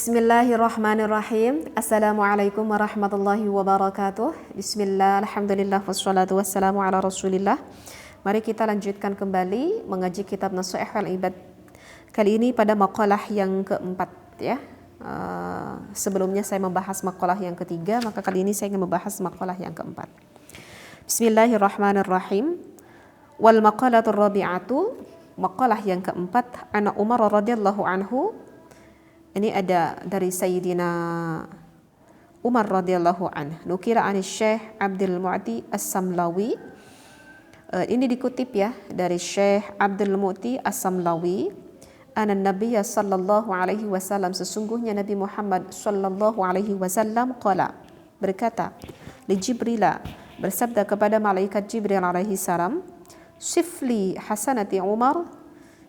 Bismillahirrahmanirrahim. Assalamualaikum warahmatullahi wabarakatuh. Bismillah, alhamdulillah, wassalatu wassalamu ala rasulillah. Mari kita lanjutkan kembali mengaji kitab Nasha'ih al-Ibad. Kali ini pada maqalah yang keempat ya. Sebelumnya saya membahas maqalah yang ketiga, maka kali ini saya ingin membahas maqalah yang keempat. Bismillahirrahmanirrahim. Wal maqalatur rabi'atu, maqalah yang keempat, ana Umar radhiyallahu anhu. Ini ada dari Sayyidina Umar radhiyallahu anhu. Nukira an Syekh Abdul Mu'ti As-Samlawi. Ini dikutip ya dari Syekh Abdul Mu'ti As-Samlawi. Anna Nabiyya sallallahu alaihi wasallam, sesungguhnya Nabi Muhammad sallallahu alaihi wasallam qala, berkata, li Jibrila, bersabda kepada malaikat Jibril alaihi salam, sifli hasanati Umar.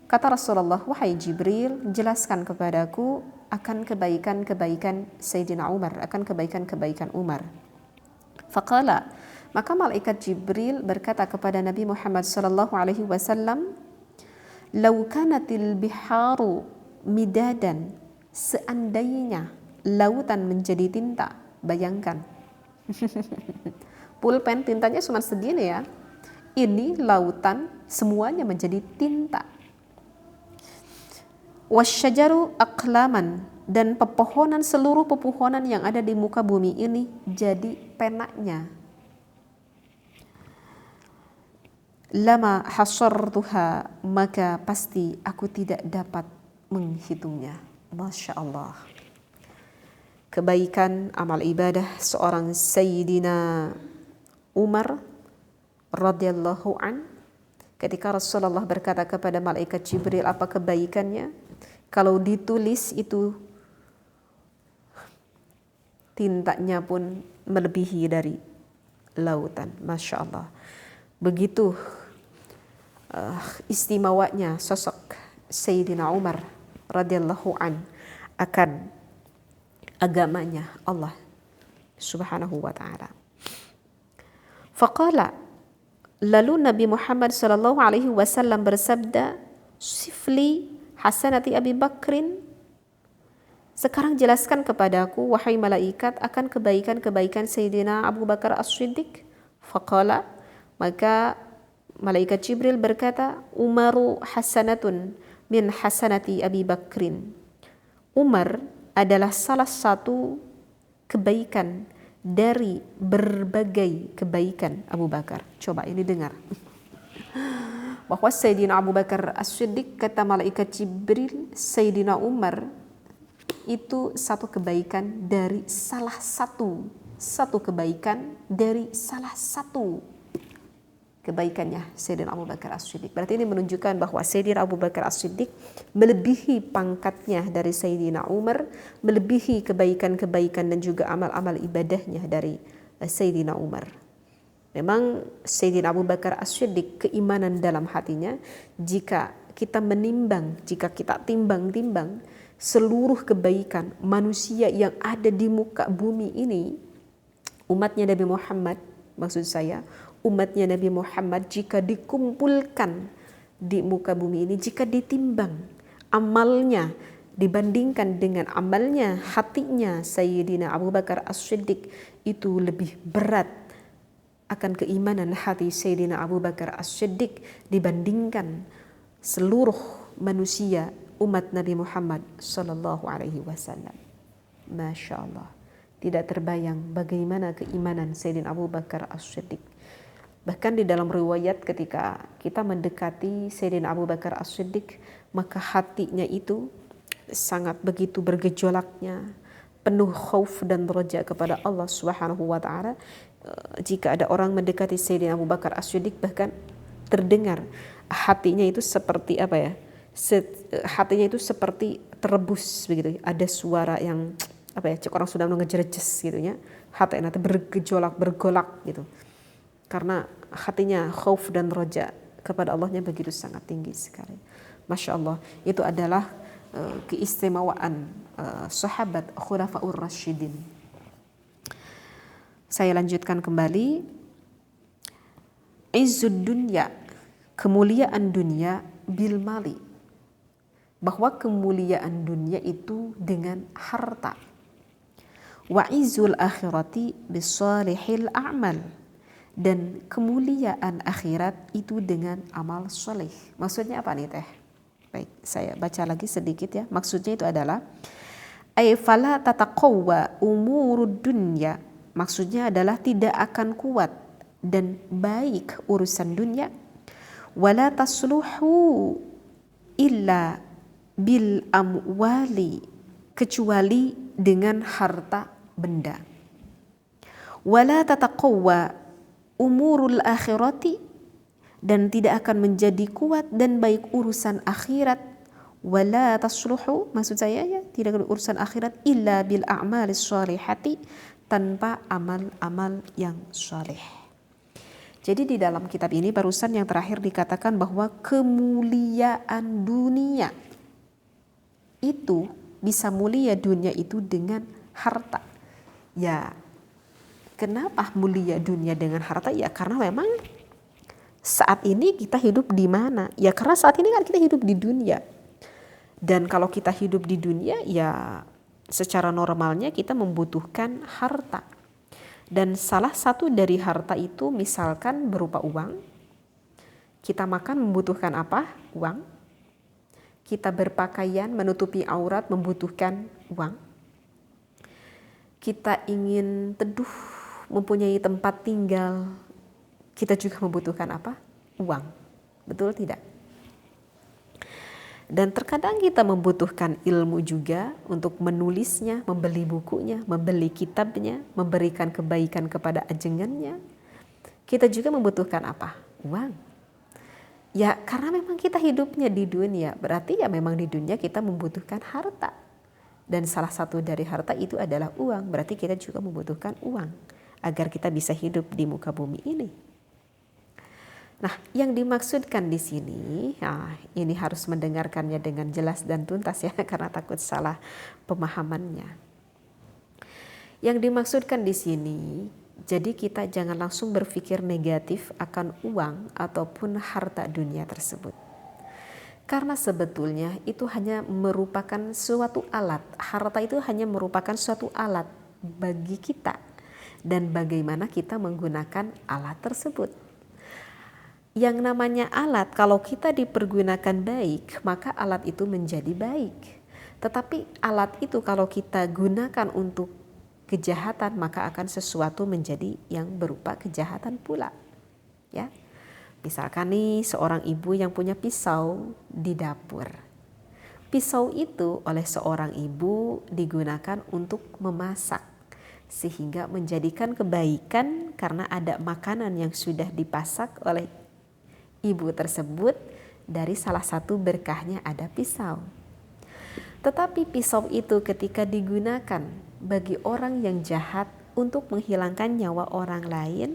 Kata Rasulullah, wahai Jibril, jelaskan kepadaku akan kebaikan-kebaikan Sayyidina Umar, akan kebaikan-kebaikan Umar. Faqala, maka malaikat Jibril berkata kepada Nabi Muhammad sallallahu alaihi wasallam, "Law kanatil biharu midadan," seandainya lautan menjadi tinta, bayangkan. Pulpen tintanya cuma segini ya. Ini lautan semuanya menjadi tinta. Wasyajaru aqlaman, dan pepohonan, seluruh pepohonan yang ada di muka bumi ini jadi penanya. Lama hasartuha, maka pasti aku tidak dapat menghitungnya. Masya Allah. Kebaikan amal ibadah seorang Sayyidina Umar radhiyallahu an, ketika Rasulullah berkata kepada malaikat Jibril apa kebaikannya, kalau ditulis itu tintanya pun melebihi dari lautan. Masya Allah. Begitu istimewanya sosok Sayyidina Umar radhiyallahu an akan agamanya Allah subhanahu wa ta'ala. Faqala, lalu Nabi Muhammad sallallahu alaihi wasallam bersabda, sifli hasanati Abi Bakrin, sekarang jelaskan kepadaku wahai malaikat akan kebaikan-kebaikan Sayyidina Abu Bakar As-Siddiq. Faqala, maka malaikat Jibril berkata, Umaru hasanatun min hasanati Abi Bakrin. Umar adalah salah satu kebaikan dari berbagai kebaikan Abu Bakar. Coba ini dengar. Bahwa Sayyidina Abu Bakar As-Siddiq, kata malaikat Jibril, Sayyidina Umar itu satu kebaikan dari salah satu kebaikan dari salah satu kebaikannya Sayyidina Abu Bakar As-Siddiq. Berarti ini menunjukkan bahwa Sayyidina Abu Bakar As-Siddiq melebihi pangkatnya dari Sayyidina Umar, melebihi kebaikan-kebaikan dan juga amal-amal ibadahnya dari Sayyidina Umar. Memang Sayyidina Abu Bakar As-Siddiq, keimanan dalam hatinya, jika kita timbang-timbang seluruh kebaikan manusia yang ada di muka bumi ini, umatnya Nabi Muhammad, maksud saya umatnya Nabi Muhammad, jika dikumpulkan di muka bumi ini, jika ditimbang amalnya dibandingkan dengan amalnya hatinya Sayyidina Abu Bakar As-Siddiq, itu lebih berat akan keimanan hati Sayyidina Abu Bakar As-Siddiq dibandingkan seluruh manusia umat Nabi Muhammad sallallahu alaihi wasallam. Masya Allah. Tidak terbayang bagaimana keimanan Sayyidina Abu Bakar As-Siddiq. Bahkan di dalam riwayat ketika kita mendekati Sayyidina Abu Bakar As-Siddiq, maka hatinya itu sangat begitu bergejolaknya, penuh khauf dan raja kepada Allah Subhanahu wa taala. Jika ada orang mendekati Sayyidina Abu Bakar As-Siddiq, bahkan terdengar hatinya itu seperti apa ya? Hatinya itu seperti terebus begitu. Ada suara yang apa ya? Orang sudah mengejerjes gitu ya. Hatinya itu bergolak gitu. Karena hatinya khauf dan roja kepada Allahnya begitu sangat tinggi sekali. Masya Allah, itu adalah keistimewaan sahabat Khulafaur Rasyidin. Saya lanjutkan kembali. Izzud dunya, kemuliaan dunia, bil mali, bahwa kemuliaan dunia itu dengan harta. Wa izzul akhirati bisalihil a'mal, dan kemuliaan akhirat itu dengan amal soleh. Maksudnya apa nih teh? Baik, saya baca lagi sedikit ya. Maksudnya itu adalah ay fala tataqawwa umurud dunya. Maksudnya adalah tidak akan kuat dan baik urusan dunia. Wala tasluhu illa bil amwali, kecuali dengan harta benda. Wala tataqawwa umurul akhirati, dan tidak akan menjadi kuat dan baik urusan akhirat. Wala tasluhu, maksud saya ya, tidak urusan akhirat illa bil a'malis shalihati, tanpa amal-amal yang saleh. Jadi di dalam kitab ini barusan yang terakhir dikatakan bahwa kemuliaan dunia itu bisa mulia dunia itu dengan harta. Ya, kenapa mulia dunia dengan harta? Ya karena memang saat ini kita hidup di mana? Ya karena saat ini kan kita hidup di dunia. Dan kalau kita hidup di dunia, ya secara normalnya kita membutuhkan harta. Dan salah satu dari harta itu misalkan berupa uang. Kita makan membutuhkan apa? Uang. Kita berpakaian menutupi aurat membutuhkan uang. Kita ingin teduh, mempunyai tempat tinggal, kita juga membutuhkan apa? Uang. Betul tidak? Dan terkadang kita membutuhkan ilmu juga untuk menulisnya, membeli bukunya, membeli kitabnya, memberikan kebaikan kepada ajengannya. Kita juga membutuhkan apa? Uang. Ya karena memang kita hidupnya di dunia, berarti ya memang di dunia kita membutuhkan harta. Dan salah satu dari harta itu adalah uang, berarti kita juga membutuhkan uang agar kita bisa hidup di muka bumi ini. Nah, yang dimaksudkan di sini, ini harus mendengarkannya dengan jelas dan tuntas ya, karena takut salah pemahamannya. Yang dimaksudkan di sini, jadi kita jangan langsung berpikir negatif akan uang ataupun harta dunia tersebut. Karena sebetulnya itu hanya merupakan suatu alat. Harta itu hanya merupakan suatu alat bagi kita dan bagaimana kita menggunakan alat tersebut. Yang namanya alat, kalau kita dipergunakan baik, maka alat itu menjadi baik. Tetapi alat itu kalau kita gunakan untuk kejahatan, maka akan sesuatu menjadi yang berupa kejahatan pula. Ya, misalkan nih seorang ibu yang punya pisau di dapur. Pisau itu oleh seorang ibu digunakan untuk memasak, sehingga menjadikan kebaikan karena ada makanan yang sudah dipasak oleh ibu tersebut, dari salah satu berkahnya ada pisau. Tetapi pisau itu ketika digunakan bagi orang yang jahat untuk menghilangkan nyawa orang lain,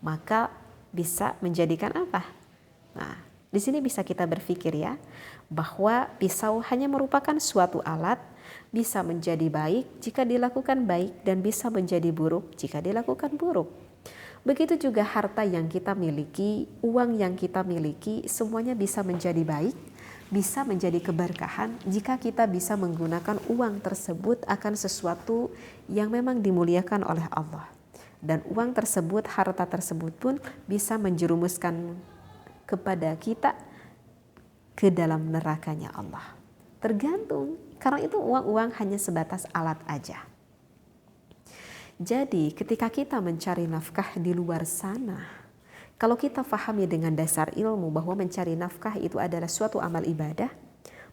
maka bisa menjadikan apa? Nah, di sini bisa kita berpikir ya, bahwa pisau hanya merupakan suatu alat, bisa menjadi baik jika dilakukan baik dan bisa menjadi buruk jika dilakukan buruk. Begitu juga harta yang kita miliki, uang yang kita miliki, semuanya bisa menjadi baik, bisa menjadi keberkahan jika kita bisa menggunakan uang tersebut akan sesuatu yang memang dimuliakan oleh Allah. Dan uang tersebut, harta tersebut pun bisa menjerumuskan kepada kita ke dalam nerakanya Allah. Tergantung, karena itu uang-uang hanya sebatas alat aja. Jadi ketika kita mencari nafkah di luar sana, kalau kita pahami dengan dasar ilmu bahwa mencari nafkah itu adalah suatu amal ibadah,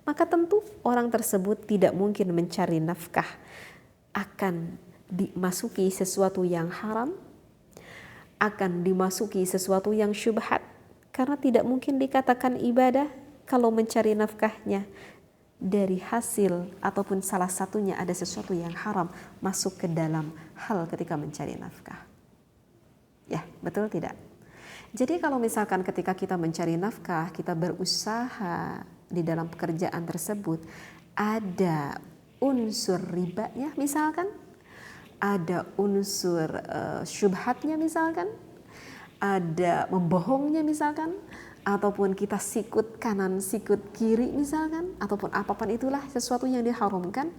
maka tentu orang tersebut tidak mungkin mencari nafkah akan dimasuki sesuatu yang haram, akan dimasuki sesuatu yang syubhat, karena tidak mungkin dikatakan ibadah kalau mencari nafkahnya dari hasil ataupun salah satunya ada sesuatu yang haram masuk ke dalam hal ketika mencari nafkah. Ya, betul tidak? Jadi kalau misalkan ketika kita mencari nafkah, kita berusaha di dalam pekerjaan tersebut, ada unsur ribanya misalkan, ada unsur syubhatnya misalkan, ada membohongnya misalkan, ataupun kita sikut kanan, sikut kiri misalkan, ataupun apapun itulah sesuatu yang diharamkan,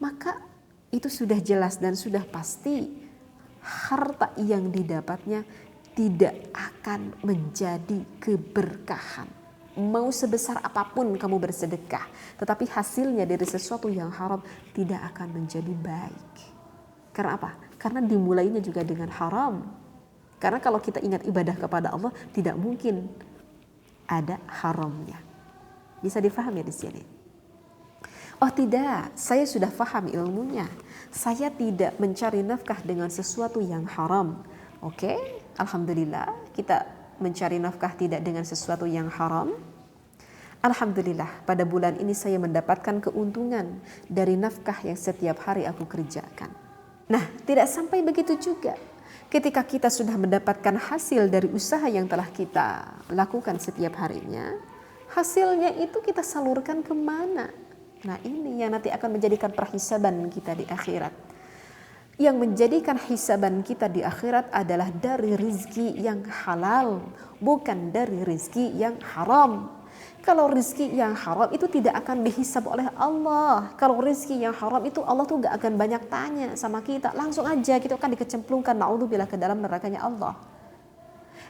maka itu sudah jelas dan sudah pasti harta yang didapatnya tidak akan menjadi keberkahan. Mau sebesar apapun kamu bersedekah, tetapi hasilnya dari sesuatu yang haram tidak akan menjadi baik. Karena apa? Karena dimulainya juga dengan haram. Karena kalau kita ingat ibadah kepada Allah, tidak mungkin ada haramnya. Bisa difahami di sini? Oh tidak, saya sudah paham ilmunya. Saya tidak mencari nafkah dengan sesuatu yang haram. Oke, alhamdulillah kita mencari nafkah tidak dengan sesuatu yang haram. Alhamdulillah pada bulan ini saya mendapatkan keuntungan dari nafkah yang setiap hari aku kerjakan. Nah, tidak sampai begitu juga. Ketika kita sudah mendapatkan hasil dari usaha yang telah kita lakukan setiap harinya, hasilnya itu kita salurkan kemana? Nah ini yang nanti akan menjadikan perhisaban kita di akhirat. Yang menjadikan hisaban kita di akhirat adalah dari rizki yang halal, bukan dari rizki yang haram. Kalau rizki yang haram itu tidak akan dihisab oleh Allah. Kalau rizki yang haram itu Allah tuh gak akan banyak tanya sama kita. Langsung aja kita akan dikecemplungkan na'udzubillah ke dalam nerakanya Allah.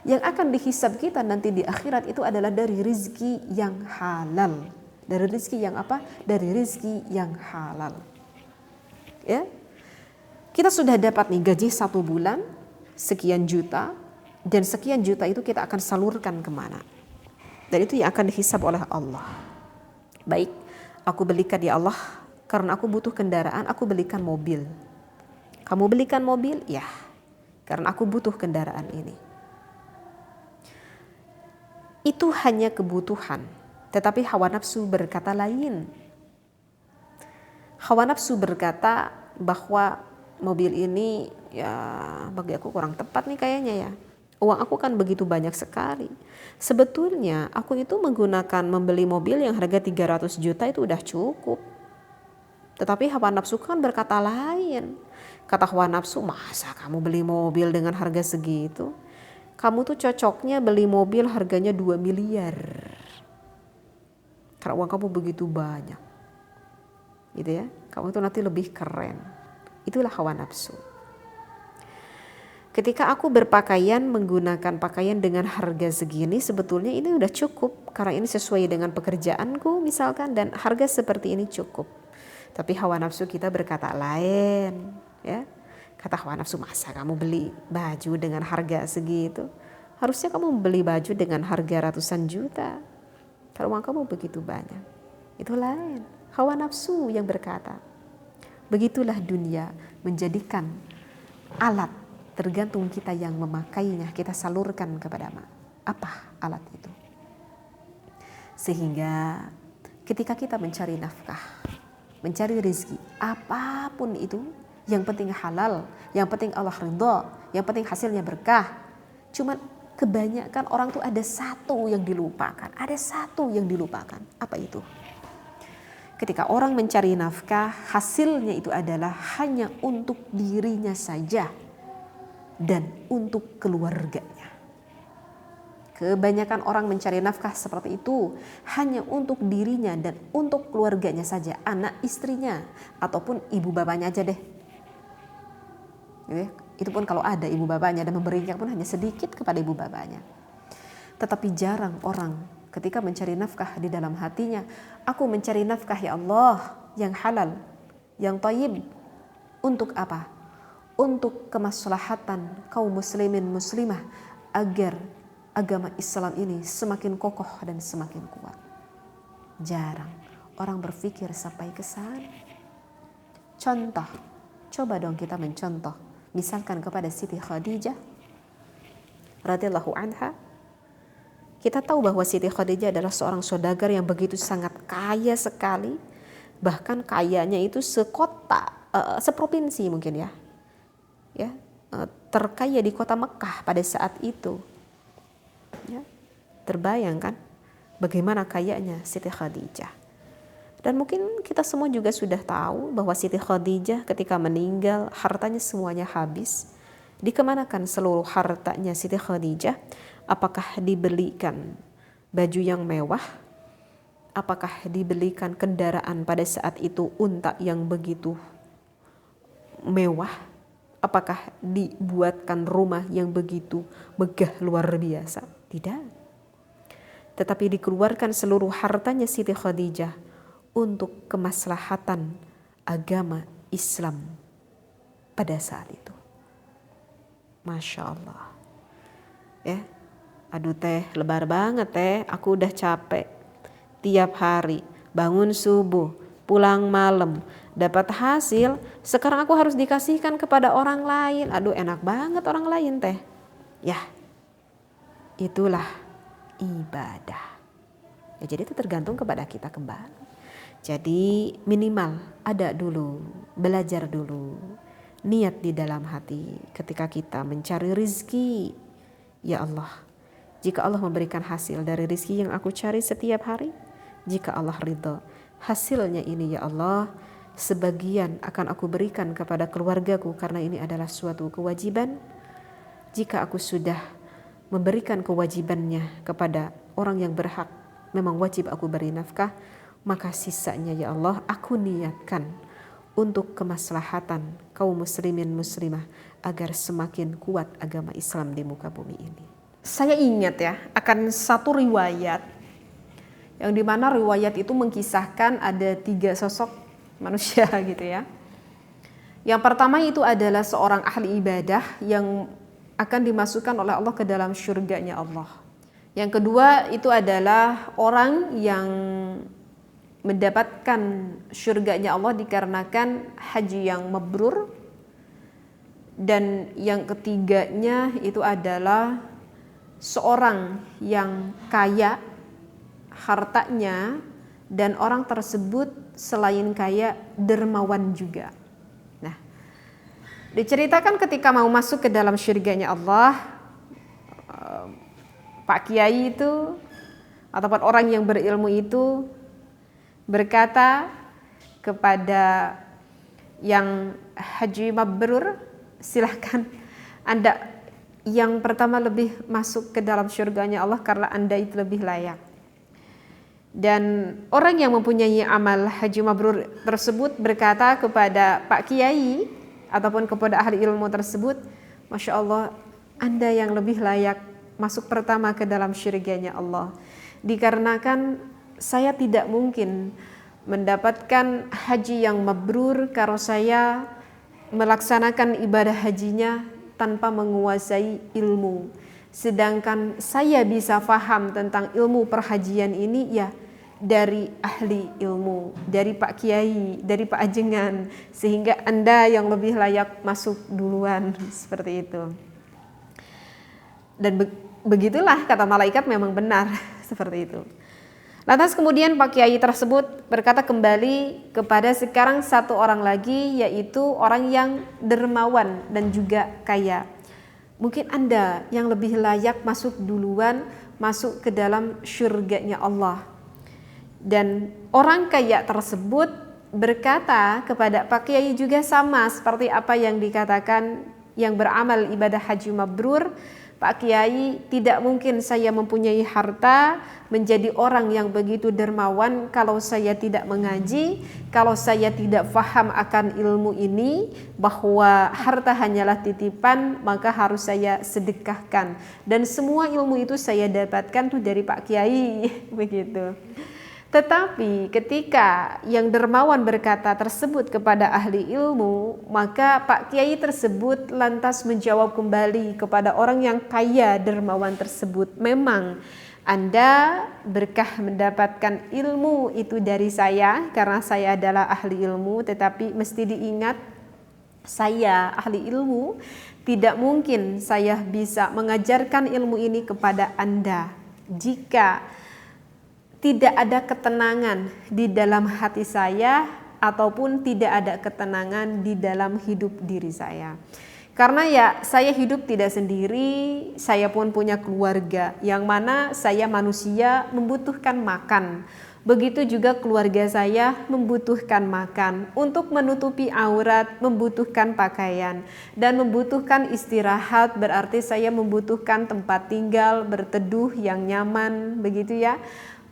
Yang akan dihisab kita nanti di akhirat itu adalah dari rizki yang halal. Dari rizki yang apa? Dari rizki yang halal. Ya, kita sudah dapat nih gaji 1 bulan sekian juta, dan sekian juta itu kita akan salurkan kemana? Dan itu yang akan dihisab oleh Allah. Baik, aku belikan ya Allah, karena aku butuh kendaraan, aku belikan mobil. Kamu belikan mobil? Ya, karena aku butuh kendaraan ini. Itu hanya kebutuhan, tetapi hawa nafsu berkata lain. Hawa nafsu berkata bahwa mobil ini ya bagi aku kurang tepat nih kayaknya ya. Uang aku kan begitu banyak sekali. Sebetulnya aku itu membeli mobil yang harga 300 juta itu udah cukup. Tetapi hawa nafsu kan berkata lain. Kata hawa nafsu, masa kamu beli mobil dengan harga segitu? Kamu tuh cocoknya beli mobil harganya 2 miliar. Karena uang kamu begitu banyak. Gitu ya. Kamu tuh nanti lebih keren. Itulah hawa nafsu. Ketika aku berpakaian menggunakan pakaian dengan harga segini, sebetulnya ini udah cukup karena ini sesuai dengan pekerjaanku misalkan, dan harga seperti ini cukup. Tapi hawa nafsu kita berkata lain, ya. Kata hawa nafsu, masa kamu beli baju dengan harga segitu? Harusnya kamu beli baju dengan harga ratusan juta. Karena uang kamu begitu banyak. Itu lain. Hawa nafsu yang berkata. Begitulah dunia menjadikan alat. Tergantung kita yang memakainya, kita salurkan kepada apa alat itu. Sehingga ketika kita mencari nafkah, mencari rezeki, apapun itu, yang penting halal, yang penting Allah ridha, yang penting hasilnya berkah. Cuman kebanyakan orang tuh ada satu yang dilupakan, Apa itu? Ketika orang mencari nafkah, hasilnya itu adalah hanya untuk dirinya saja dan untuk keluarganya. Kebanyakan orang mencari nafkah seperti itu hanya untuk dirinya dan untuk keluarganya saja, anak istrinya ataupun ibu bapaknya aja deh. Itu pun kalau ada ibu bapaknya, dan memberinya pun hanya sedikit kepada ibu bapaknya. Tetapi jarang orang ketika mencari nafkah di dalam hatinya, aku mencari nafkah ya Allah yang halal, yang thayyib. Untuk apa? Untuk kemaslahatan kaum muslimin muslimah agar agama Islam ini semakin kokoh dan semakin kuat. Jarang orang berpikir sampai ke sana. Contoh, coba dong kita mencontoh. Misalkan kepada Siti Khadijah radhiyallahu anha. Kita tahu bahwa Siti Khadijah adalah seorang saudagar yang begitu sangat kaya sekali. Bahkan kayanya itu sekota, seprovinsi mungkin ya. Terkaya di kota Mekah pada saat itu. Ya, terbayangkan bagaimana kayanya Siti Khadijah. Dan mungkin kita semua juga sudah tahu bahwa Siti Khadijah ketika meninggal hartanya semuanya habis. Dikemanakan seluruh hartanya Siti Khadijah? Apakah dibelikan baju yang mewah? Apakah dibelikan kendaraan pada saat itu unta yang begitu mewah? Apakah dibuatkan rumah yang begitu megah luar biasa? Tidak. Tetapi dikeluarkan seluruh hartanya Siti Khadijah untuk kemaslahatan agama Islam pada saat itu. Masya Allah. Ya, aduh teh, lebar banget teh, aku udah capek. Tiap hari, bangun subuh, pulang malam, dapat hasil, sekarang aku harus dikasihkan kepada orang lain. Aduh enak banget orang lain teh. Ya, itulah ibadah. Ya, jadi itu tergantung kepada kita kembali. Jadi minimal ada dulu, belajar dulu. Niat di dalam hati ketika kita mencari rizki. Ya Allah, jika Allah memberikan hasil dari rizki yang aku cari setiap hari, jika Allah ridha, hasilnya ini ya Allah, sebagian akan aku berikan kepada keluargaku karena ini adalah suatu kewajiban. Jika aku sudah memberikan kewajibannya kepada orang yang berhak, memang wajib aku beri nafkah, maka sisanya ya Allah aku niatkan untuk kemaslahatan kaum muslimin muslimah agar semakin kuat agama Islam di muka bumi ini. Saya ingat ya akan satu riwayat yang dimana riwayat itu mengkisahkan ada 3 sosok manusia gitu ya. Yang pertama itu adalah seorang ahli ibadah yang akan dimasukkan oleh Allah ke dalam syurganya Allah. Yang kedua itu adalah orang yang mendapatkan syurganya Allah dikarenakan haji yang mabrur. Dan yang ketiganya itu adalah seorang yang kaya hartanya dan orang tersebut selain kaya dermawan juga. Nah, diceritakan ketika mau masuk ke dalam syurganya Allah, Pak Kiai itu ataupun orang yang berilmu itu berkata kepada yang haji mabrur, silahkan Anda yang pertama lebih masuk ke dalam syurganya Allah karena Anda itu lebih layak. Dan orang yang mempunyai amal haji mabrur tersebut berkata kepada Pak Kiai ataupun kepada ahli ilmu tersebut, Masya Allah, Anda yang lebih layak masuk pertama ke dalam syurganya Allah. Dikarenakan saya tidak mungkin mendapatkan haji yang mabrur kalau saya melaksanakan ibadah hajinya tanpa menguasai ilmu. Sedangkan saya bisa faham tentang ilmu perhajian ini ya dari ahli ilmu, dari Pak Kiai, dari Pak Ajengan, sehingga Anda yang lebih layak masuk duluan, seperti itu. Dan begitulah kata malaikat memang benar seperti itu. Lantas kemudian Pak Kiai tersebut berkata kembali kepada sekarang satu orang lagi, yaitu orang yang dermawan dan juga kaya. Mungkin Anda yang lebih layak masuk duluan, masuk ke dalam syurganya Allah. Dan orang kaya tersebut berkata kepada Pak Kiai juga sama seperti apa yang dikatakan yang beramal ibadah haji mabrur. Pak Kiai, tidak mungkin saya mempunyai harta menjadi orang yang begitu dermawan kalau saya tidak mengaji, kalau saya tidak faham akan ilmu ini, bahwa harta hanyalah titipan, maka harus saya sedekahkan. Dan semua ilmu itu saya dapatkan tuh dari Pak Kiai, begitu. Tetapi ketika yang dermawan berkata tersebut kepada ahli ilmu, maka Pak Kiai tersebut lantas menjawab kembali kepada orang yang kaya dermawan tersebut, memang Anda berkah mendapatkan ilmu itu dari saya karena saya adalah ahli ilmu, tetapi mesti diingat saya ahli ilmu, tidak mungkin saya bisa mengajarkan ilmu ini kepada Anda jika tidak ada ketenangan di dalam hati saya ataupun tidak ada ketenangan di dalam hidup diri saya. Karena ya saya hidup tidak sendiri, saya pun punya keluarga yang mana saya manusia membutuhkan makan, Begitu juga keluarga saya membutuhkan makan, untuk menutupi aurat membutuhkan pakaian, dan membutuhkan istirahat berarti saya membutuhkan tempat tinggal berteduh yang nyaman, begitu ya,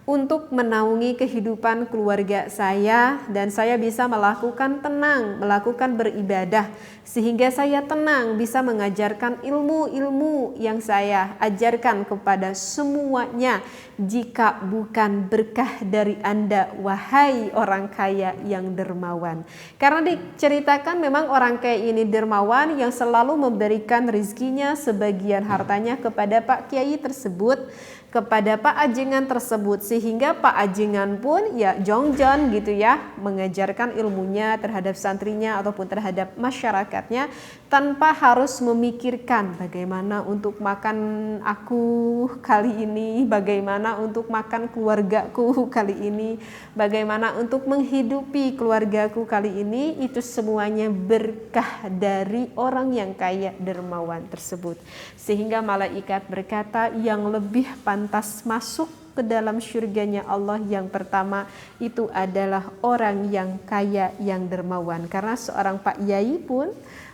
untuk menaungi kehidupan keluarga saya, dan saya bisa melakukan tenang, melakukan beribadah sehingga saya tenang bisa mengajarkan ilmu-ilmu yang saya ajarkan kepada semuanya. Jika bukan berkah dari Anda, wahai orang kaya yang dermawan. Karena diceritakan memang orang kaya ini dermawan yang selalu memberikan rizkinya sebagian hartanya kepada Pak Kiai tersebut, kepada Pak Ajengan tersebut, sehingga Pak Ajengan pun ya jongjon gitu ya, mengajarkan ilmunya terhadap santrinya ataupun terhadap masyarakatnya tanpa harus memikirkan bagaimana untuk makan aku kali ini, bagaimana untuk makan keluargaku kali ini, bagaimana untuk menghidupi keluargaku kali ini. Itu semuanya berkah dari orang yang kaya dermawan tersebut, sehingga malaikat berkata yang lebih pantas masuk ke dalam syurganya Allah yang pertama itu adalah orang yang kaya yang dermawan. Karena seorang Pak Yai pun,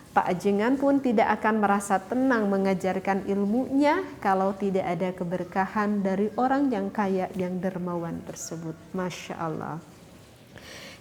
Pak Ajengan pun tidak akan merasa tenang mengajarkan ilmunya kalau tidak ada keberkahan dari orang yang kaya yang dermawan tersebut. Masya Allah.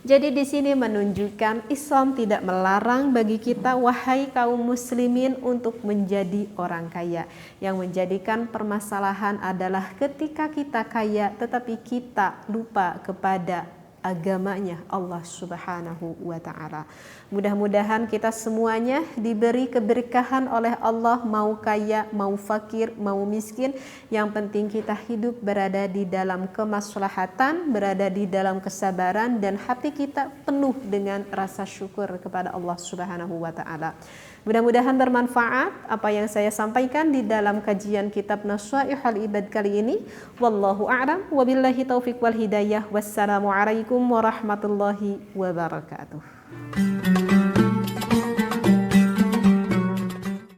Jadi di sini menunjukkan Islam tidak melarang bagi kita, wahai kaum muslimin, untuk menjadi orang kaya. Yang menjadikan permasalahan adalah ketika kita kaya tetapi kita lupa kepada agamanya Allah Subhanahu wa Ta'ala. Mudah-mudahan kita semuanya diberi keberkahan oleh Allah, mau kaya, mau fakir, mau miskin. Yang penting kita hidup berada di dalam kemaslahatan, berada di dalam kesabaran, dan hati kita penuh dengan rasa syukur kepada Allah Subhanahu wa Ta'ala. Mudah-mudahan bermanfaat apa yang saya sampaikan di dalam kajian kitab Nashaihul Ibad kali ini. Wallahu a'lam, wabillahi taufiq wal hidayah. Wassalamualaikum warahmatullahi wabarakatuh.